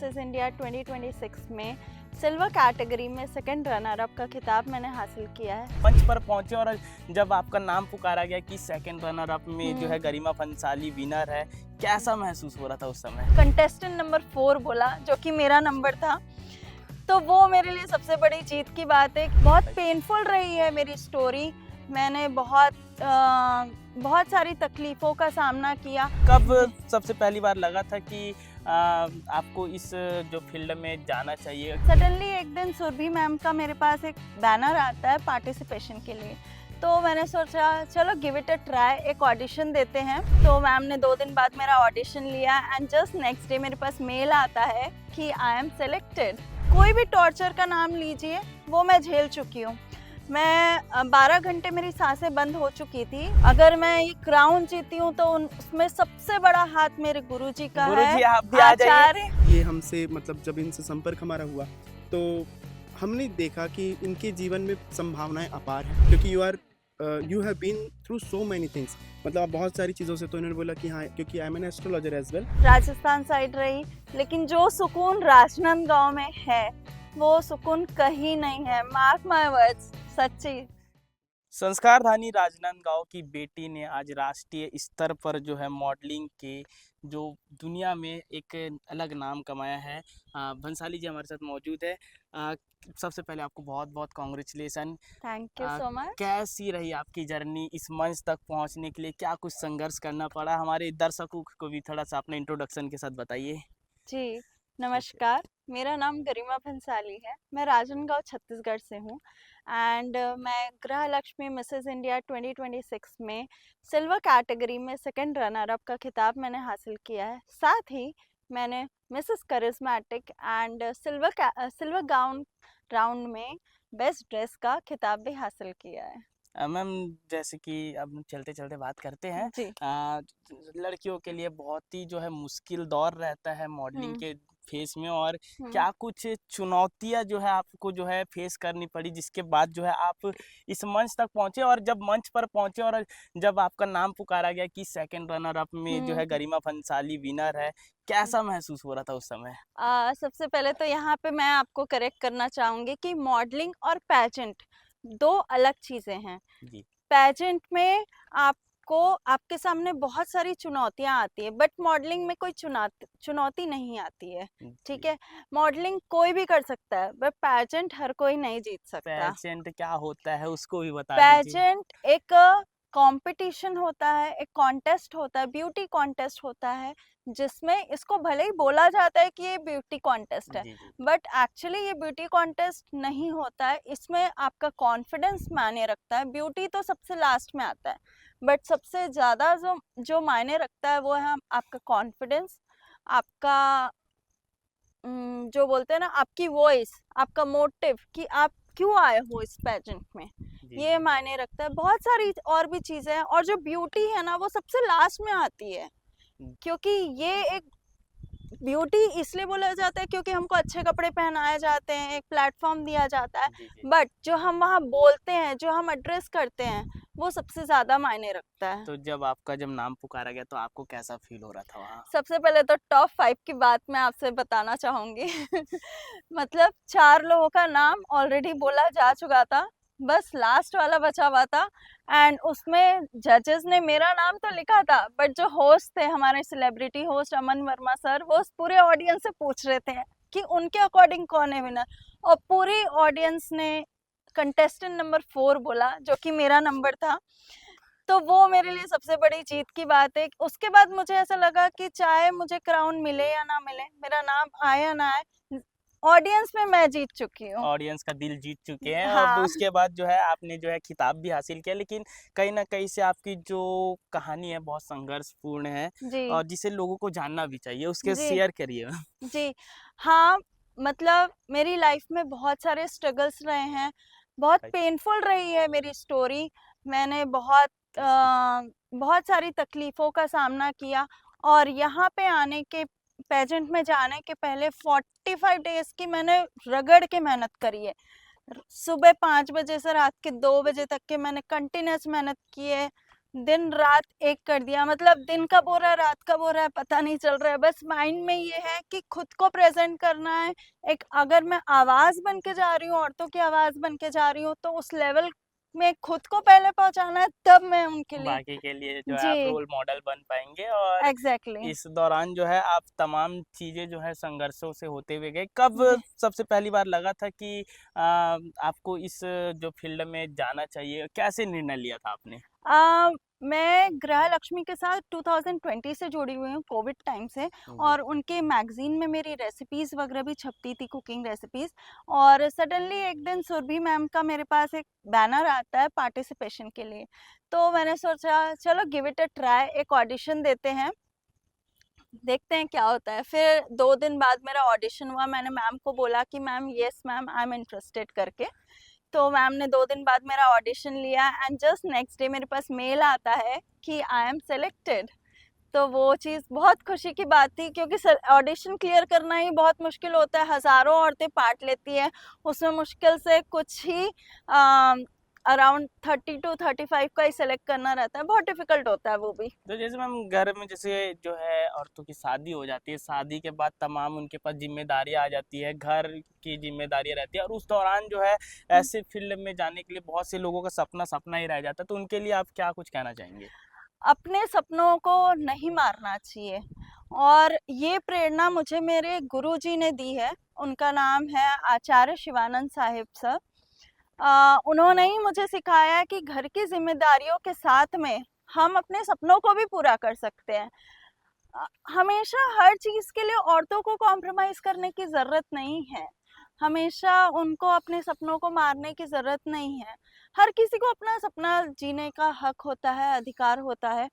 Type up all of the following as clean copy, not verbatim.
Mrs India 2026 में silver category में second runner up का खिताब मैंने हासिल किया है। मंच पर पहुंचे और जब आपका नाम पुकारा गया कि सेकंड रनर अप में जो है गरिमा भंसाली विनर है, कैसा महसूस हो रहा था उस समय? कंटेस्टेंट नंबर 4 बोला, जो कि मेरा नंबर था, तो वो मेरे लिए सबसे बड़ी जीत की बात है। बहुत पेनफुल रही है मेरी स्टोरी। मैंने बहुत सारी तकलीफ़ों का सामना किया। कब सबसे पहली बार लगा था कि आपको इस जो फील्ड में जाना चाहिए? सडनली एक दिन सुरभि मैम का मेरे पास एक बैनर आता है पार्टिसिपेशन के लिए, तो मैंने सोचा चलो गिव इट अ ट्राई, एक ऑडिशन देते हैं। तो मैम ने 2 दिन बाद मेरा ऑडिशन लिया एंड जस्ट नेक्स्ट डे मेरे पास मेल आता है कि आई एम सेलेक्टेड। कोई भी टॉर्चर का नाम लीजिए, वो मैं झेल चुकी हूँ। मैं 12 घंटे मेरी सांसें बंद हो चुकी थी। अगर मैं ये क्राउन जीती हूँ तो उसमें सबसे बड़ा हाथ मेरे गुरुजी का है। गुरुजी आप भी आ जाइए। आचार्य ये हमसे मतलब जब इनसे संपर्क हमारा हुआ तो हमने देखा कि इनके जीवन में संभावनाएं अपार हैं, क्योंकि you have been through so many things. मतलब आप बहुत सारी चीज़ों से, तो इन्होंने बोला कि हाँ, क्योंकि I am an astrologer as well. Rajasthan side रही, लेकिन जो सुकून राजनांदगांव में है वो सुकून कहीं नहीं है। मार्क माय वर्ड्स, सच्ची। संस्कारधानी राजनांदगांव की बेटी ने आज राष्ट्रीय स्तर पर जो है मॉडलिंग के जो दुनिया में एक अलग नाम कमाया है। भंसाली जी हमारे साथ मौजूद है। सबसे पहले आपको बहुत बहुत congratulation. Thank you so much. कैसी रही आपकी जर्नी इस मंच तक पहुंचने के लिए? क्या कुछ संघर्ष करना पड़ा? हमारे दर्शकों को भी थोड़ा सा अपने इंट्रोडक्शन के साथ बताइए। जी, नमस्कार। मेरा नाम गरिमा भंसाली है। मैं राजनांदगांव छत्तीसगढ़ से हूँ एंड मैं गृह लक्ष्मी मिसेस इंडिया 2026 में सिल्वर कैटेगरी में सेकंड रनर अप का खिताब मैंने हासिल किया है। साथ ही मैंने Mrs charismatic and silver gown round में बेस्ट ड्रेस का खिताब भी हासिल किया है। मैम, जैसे कि अब चलते चलते बात करते हैं। जी। लड़कियों के लिए बहुत ही जो है मुश्किल दौर रहता है मॉडलिंग हम्म, के फेस में, और हम्म। क्या कुछ चुनौतियां जो है आपको जो है फेस करनी पड़ी, जिसके बाद जो है आप इस मंच तक पहुंचे? और जब मंच पर पहुंचे और जब आपका नाम पुकारा गया कि सेकंड रनर अप में जो है गरिमा भंसाली विनर है, कैसा महसूस हो रहा था उस समय? सबसे पहले तो यहाँ पे मैं आपको करेक्ट करना चाहूँगी कि मॉडलिंग और पैजेंट 2 अलग चीज़ें हैं। जी। पैजेंट में आपको आपके सामने बहुत सारी चुनौतियाँ आती है, बट मॉडलिंग में कोई चुनौती नहीं आती है। ठीक जी। है, मॉडलिंग कोई भी कर सकता है, बट पैजेंट हर कोई नहीं जीत सकता। पेशेंट क्या होता है उसको भी बता दीजिए। पैजेंट एक कंपटीशन होता है, एक कॉन्टेस्ट होता है, ब्यूटी कॉन्टेस्ट होता है, जिसमें इसको भले ही बोला जाता है कि ये ब्यूटी कॉन्टेस्ट है, जी जी। बट एक्चुअली ये ब्यूटी कॉन्टेस्ट नहीं होता है। इसमें आपका कॉन्फिडेंस मायने रखता है। ब्यूटी तो सबसे लास्ट में आता है, बट सबसे ज़्यादा जो जो मायने रखता है वो है आपका कॉन्फिडेंस, आपका जो बोलते हैं ना, आपकी वॉइस, आपका मोटिव कि आप क्यों आए हो इस पेजेंट में, जी ये जी। मायने रखता है। बहुत सारी और भी चीजें हैं, और जो ब्यूटी है ना वो सबसे लास्ट में आती है, क्योंकि ये एक ब्यूटी इसलिए बोला जाता है क्योंकि हमको अच्छे कपड़े पहनाए जाते हैं, एक प्लेटफॉर्म दिया जाता है, जी जी। बट जो हम वहाँ बोलते हैं, जो हम एड्रेस करते हैं, वो सबसे ज्यादा मायने रखता है। तो जब नाम पुकारा गया तो आपको कैसा फील हो रहा था वहाँ? सबसे पहले तो टॉप 5 की बात मैं आपसे बताना चाहूंगी। मतलब 4 लोगों का नाम ऑलरेडी बोला जा चुका था, बस लास्ट वाला बचा हुआ था एंड उसमें जजेस ने मेरा नाम तो लिखा था, बट जो होस्ट थे, हमारे सेलिब्रिटी होस्ट अमन वर्मा सर, वो पूरे ऑडियंस से पूछ रहे थे कि उनके अकॉर्डिंग कौन है विनर, और पूरी ऑडियंस ने कंटेस्टेंट नंबर 4 बोला, जो कि मेरा नंबर था। तो वो मेरे लिए सबसे बड़ी जीत की बात है। उसके बाद मुझे ऐसा लगा कि चाहे मुझे क्राउन मिले या ना मिले, मेरा नाम आए या ना आए, ऑडियंस में मैं जीत चुकी हूँ। ऑडियंस का दिल जीत चुके हैं। अब हाँ उसके बाद जो है आपने जो है खिताब भी हासिल किया, लेकिन कहीं ना कहीं से आपकी जो कहानी है बहुत संघर्षपूर्ण है, जी और जिसे लोगों को जानना भी चाहिए, उसके जी शेयर करिए। जी। हाँ, मतलब मेरी लाइफ में बहुत सारे स्ट्रगल्स रहे हैं, बहुत पेनफुल रही है मेरी स्टोरी। मैंने बहुत सारी तकलीफ़ों का सामना किया, और यहाँ पे आने के, पेजेंट में जाने के पहले 45 डेज़ की मैंने रगड़ के मेहनत करी है। सुबह 5 बजे से रात के 2 बजे तक के मैंने कंटिन्यूस मेहनत की है। दिन रात एक कर दिया, मतलब दिन कब हो रहा है रात कब हो रहा है पता नहीं चल रहा है। बस माइंड में ये है कि खुद को प्रेजेंट करना है। एक अगर मैं आवाज बन के जा रही हूँ, औरतों की आवाज बन के जा रही हूँ, तो उस लेवल में खुद को पहले पहुंचाना है, तब मैं उनके लिए। बाकी के लिए जो है आप जी, रोल मॉडल बन पाएंगे। और एग्जैक्टली। इस दौरान जो है आप तमाम चीजें जो है संघर्षों से होते हुए गए। कब जी। सबसे पहली बार लगा था कि आपको इस जो फील्ड में जाना चाहिए, कैसे निर्णय लिया था आपने? आ, मैं गृह लक्ष्मी के साथ 2020 से जुड़ी हुई हूँ, कोविड टाइम से। जी। और उनके मैगजीन में मेरी रेसिपीज वगैरह भी छपती थी, कुकिंग रेसिपीज। और सडनली एक दिन सुरभि मैम का मेरे पास एक बैनर आता है पार्टिसिपेशन के लिए। तो मैंने सोचा चलो गिव इट अ ट्राई, एक ऑडिशन देते हैं, देखते हैं क्या होता है। फिर 2 दिन बाद मेरा ऑडिशन हुआ। मैंने मैम को बोला कि ma'am yes ma'am I am interested करके। तो मैम ने 2 दिन बाद मेरा ऑडिशन लिया, एंड जस्ट नेक्स्ट डे मेरे पास मेल आता है कि आई एम सेलेक्टेड। तो वो चीज़ बहुत खुशी की बात थी, क्योंकि ऑडिशन क्लियर करना ही बहुत मुश्किल होता है। हज़ारों औरतें पार्ट लेती हैं, उसमें मुश्किल से कुछ ही अराउंड 30 to 35 का ही सेलेक्ट करना रहता है, बहुत डिफिकल्ट होता है वो भी। तो जैसे मैम घर में जैसे जो है औरतों की शादी हो जाती है, शादी के बाद तमाम उनके पास जिम्मेदारियां आ जाती है, घर की जिम्मेदारियां रहती है, और उस दौरान जो है ऐसे फील्ड में जाने के लिए बहुत से लोगों का सपना सपना ही रह जाता है। तो उनके लिए आप क्या कुछ कहना चाहेंगे? अपने सपनों को नहीं मारना चाहिए, और ये प्रेरणा मुझे मेरे गुरुजी ने दी है। उनका नाम है आचार्य शिवानंद साहिब सर। उन्होंने ही मुझे सिखाया है कि घर की जिम्मेदारियों के साथ में हम अपने सपनों को भी पूरा कर सकते हैं। हमेशा हर चीज के लिए औरतों को कॉम्प्रोमाइज करने की जरूरत नहीं है। हमेशा उनको अपने सपनों को मारने की जरूरत नहीं है। हर किसी को अपना सपना जीने का हक होता है, अधिकार होता है।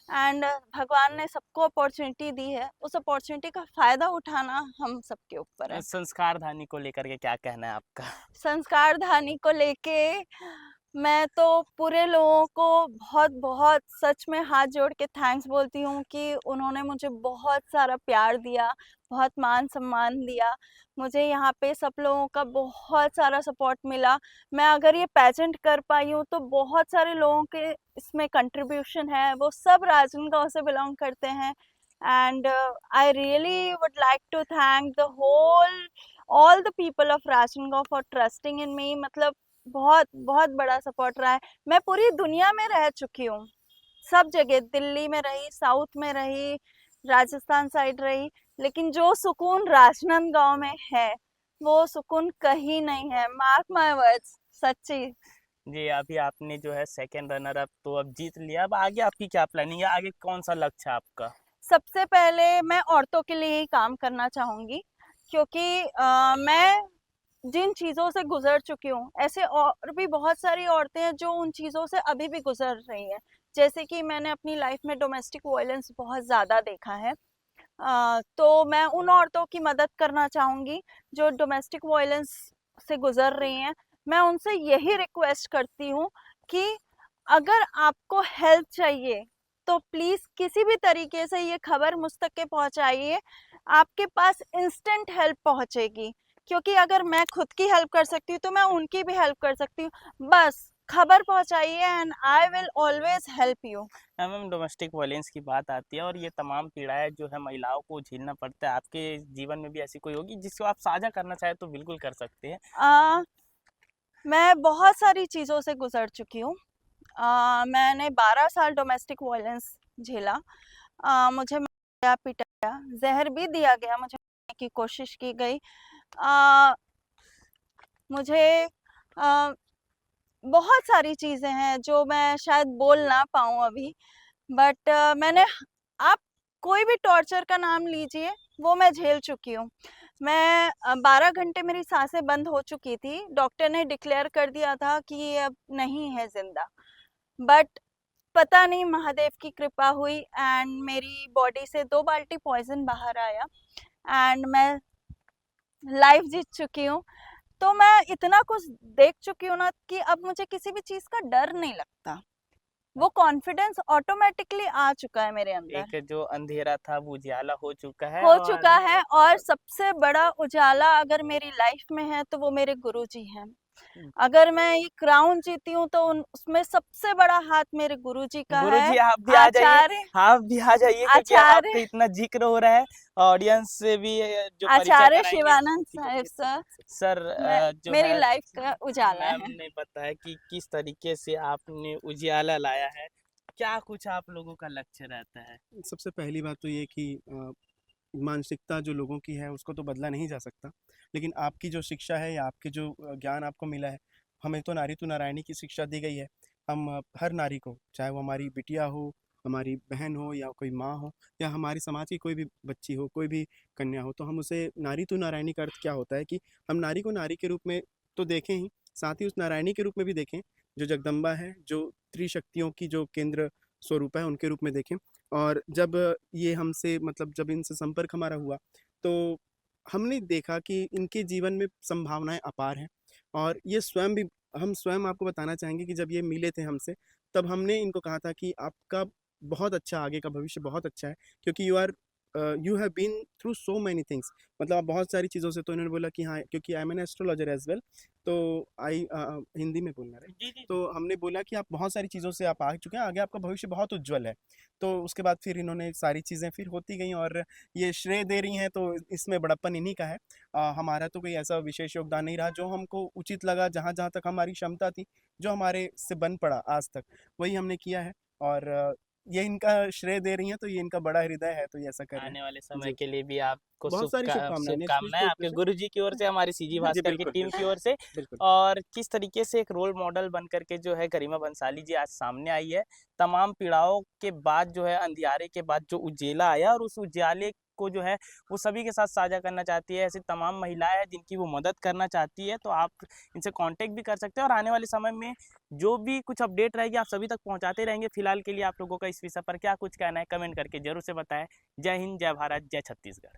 एंड भगवान ने सबको अपॉर्चुनिटी दी है, उस अपॉर्चुनिटी का फायदा उठाना हम सबके ऊपर है। संस्कार धानी को लेकर के क्या कहना है आपका? संस्कार धानी को लेके मैं तो पूरे लोगों को बहुत बहुत सच में हाथ जोड़ के थैंक्स बोलती हूँ कि उन्होंने मुझे बहुत सारा प्यार दिया, बहुत मान सम्मान दिया। मुझे यहाँ पे सब लोगों का बहुत सारा सपोर्ट मिला। मैं अगर ये पेजेंट कर पाई हूँ तो बहुत सारे लोगों के इसमें कंट्रीब्यूशन है, वो सब राजनांदगांव से बिलोंग करते हैं। And I really would like to thank the whole all the people of Rajnandgaon for trusting in me. मतलब बहुत बहुत बड़ा सपोर्ट रहा है। मैं पूरी दुनिया में रह चुकी हूँ, सब जगह, दिल्ली में रही, साउथ में रही, राजस्थान साइड रही, लेकिन जो सुकून राजनांदगांव में है वो सुकून कहीं नहीं है। मार्क माय वर्ड्स, सच्ची। जी, अभी आपने जो है सेकंड रनर अप तो अब जीत लिया, अब आगे आपकी क्या प्लानिंग है? आगे कौन सा लक्ष्य है आपका? सबसे पहले मैं औरतों के लिए ही काम करना चाहूंगी, क्योंकि मैं जिन चीज़ों से गुजर चुकी हूँ, ऐसे और भी बहुत सारी औरतें हैं जो उन चीज़ों से अभी भी गुजर रही हैं। जैसे कि मैंने अपनी लाइफ में डोमेस्टिक वायलेंस बहुत ज़्यादा देखा है। तो मैं उन औरतों की मदद करना चाहूँगी जो डोमेस्टिक वायलेंस से गुजर रही हैं। मैं उनसे यही रिक्वेस्ट करती हूँ कि अगर आपको हेल्प चाहिए तो प्लीज़ किसी भी तरीके से ये खबर मुझ तक के पहुँचाइए, आपके पास इंस्टेंट हेल्प पहुँचेगी। क्योंकि अगर मैं खुद की हेल्प कर सकती हूँ तो मैं उनकी भी हेल्प कर सकती हूँ। बस खबर पहुँचाइए and I will always help you. Ma'am domestic violence की बात आती है और ये तमाम पीड़ाएं जो है महिलाओं को झेलना पड़ता है, आपके जीवन में भी ऐसी कोई होगी जिसको आप साझा करना चाहे तो बिल्कुल कर सकते हैं। मैं बहुत सारी चीज़ों से गुजर चुकी हूँ। मैंने 12 साल डोमेस्टिक वायलेंस झेला। मुझे मारा पिटाया, जहर भी दिया गया, मुझे मारने की कोशिश की गई। आ, मुझे आ, बहुत सारी चीज़ें हैं जो मैं शायद बोल ना पाऊँ अभी, बट मैंने, आप कोई भी टॉर्चर का नाम लीजिए, वो मैं झेल चुकी हूँ। मैं 12 घंटे मेरी सांसें बंद हो चुकी थी, डॉक्टर ने डिक्लेयर कर दिया था कि ये अब नहीं है जिंदा। बट पता नहीं महादेव की कृपा हुई एंड मेरी बॉडी से 2 बाल्टी पॉइजन बाहर आया एंड मैं लाइफ जीत चुकी हूँ। तो मैं इतना कुछ देख चुकी हूँ ना कि अब मुझे किसी भी चीज़ का डर नहीं लगता। वो कॉन्फिडेंस ऑटोमेटिकली आ चुका है मेरे अंदर। एक जो अंधेरा था वो उजाला हो चुका है। हो और चुका है, और सबसे बड़ा उजाला अगर मेरी लाइफ में है तो वो मेरे गुरुजी हैं। अगर मैं ये क्राउन जीती हूँ तो उसमें सबसे बड़ा हाथ मेरे गुरुजी का है। गुरुजी आप भी आ जाइए, आचार्य आप भी आ जाइए, क्योंकि आचार्य आपका इतना जिक्र हो रहा है ऑडियंस से भी जो परिचय आचार्य कराएंगे। शिवानंद साहेब सर सर जो मेरी है लाइफ का उजाला मैम है। ने बताया कि किस तरीके से आपने उजियाला लाया है, क्या कुछ आप लोगों का लक्ष्य रहता है? सबसे पहली बात तो ये कि मानसिकता जो लोगों की है उसको तो बदला नहीं जा सकता, लेकिन आपकी जो शिक्षा है या आपके जो ज्ञान आपको मिला है, हमें तो नारी तू नारायणी की शिक्षा दी गई है। हम हर नारी को, चाहे वो हमारी बिटिया हो, हमारी बहन हो या कोई माँ हो या हमारी समाज की कोई भी बच्ची हो, कोई भी कन्या हो, तो हम उसे नारी तू नारायणी का अर्थ क्या होता है कि हम नारी को नारी के रूप में तो देखें ही, साथ ही उस नारायणी के रूप में भी देखें, जो जगदम्बा है, जो त्रिशक्तियों की जो केंद्र स्वरूप है, उनके रूप में देखें। और जब ये हमसे मतलब जब इनसे संपर्क हमारा हुआ, तो हमने देखा कि इनके जीवन में संभावनाएँ अपार हैं। और ये स्वयं भी, हम स्वयं आपको बताना चाहेंगे कि जब ये मिले थे हमसे, तब हमने इनको कहा था कि आपका बहुत अच्छा आगे का भविष्य बहुत अच्छा है, क्योंकि you have been through so many things, मतलब आप बहुत सारी चीज़ों से, तो इन्होंने बोला कि हाँ, क्योंकि I am an astrologer as well, तो हिंदी में बोलना राइट? जी, जी। तो हमने बोला कि आप बहुत सारी चीज़ों से आप आ चुके हैं, आगे आपका भविष्य बहुत उज्ज्वल है। तो उसके बाद फिर इन्होंने सारी चीज़ें फिर होती गईं और ये श्रेय दे रही हैं, तो इसमें बड़प्पन इन्हीं का है। हमारा तो कोई ऐसा विशेष योगदान नहीं रहा, जो हमको उचित लगा, जहाँ-जहाँ तक हमारी क्षमता थी, जो हमारे से बन पड़ा आज तक, वही हमने किया है। और ये इनका श्रेय दे रही हैं, तो ये इनका बड़ा हृदय है, तो ये ऐसा कर रहे आने वाले हैं। समय जी, के लिए भी आपको बहुत सारी शुभकामनाएँ नेक्स्ट वीक शुभकामनाएं के आपके ऊपर गुरुजी की ओर से, हमारी सीजी से। जी, भास्कर की बिल्कुल, टीम की बिल्कुल, ओर से। बिल्कुल। और किस तरीके से एक रोल मॉडल बन करके जो है गरिमा बंसाली जी आज सामने आई है, तमाम पीड़ाओं के बाद जो है, अंधियारे के बाद जो उजेला आया, और उस उजाले को जो है वो सभी के साथ साझा करना चाहती है। ऐसी तमाम महिलाएं हैं जिनकी वो मदद करना चाहती है, तो आप इनसे कांटेक्ट भी कर सकते हैं, और आने वाले समय में जो भी कुछ अपडेट रहेगी आप सभी तक पहुंचाते रहेंगे। फिलहाल के लिए आप लोगों का इस विषय पर क्या कुछ कहना है, कमेंट करके जरूर से बताएं। जय हिंद, जय भारत, जय छत्तीसगढ़।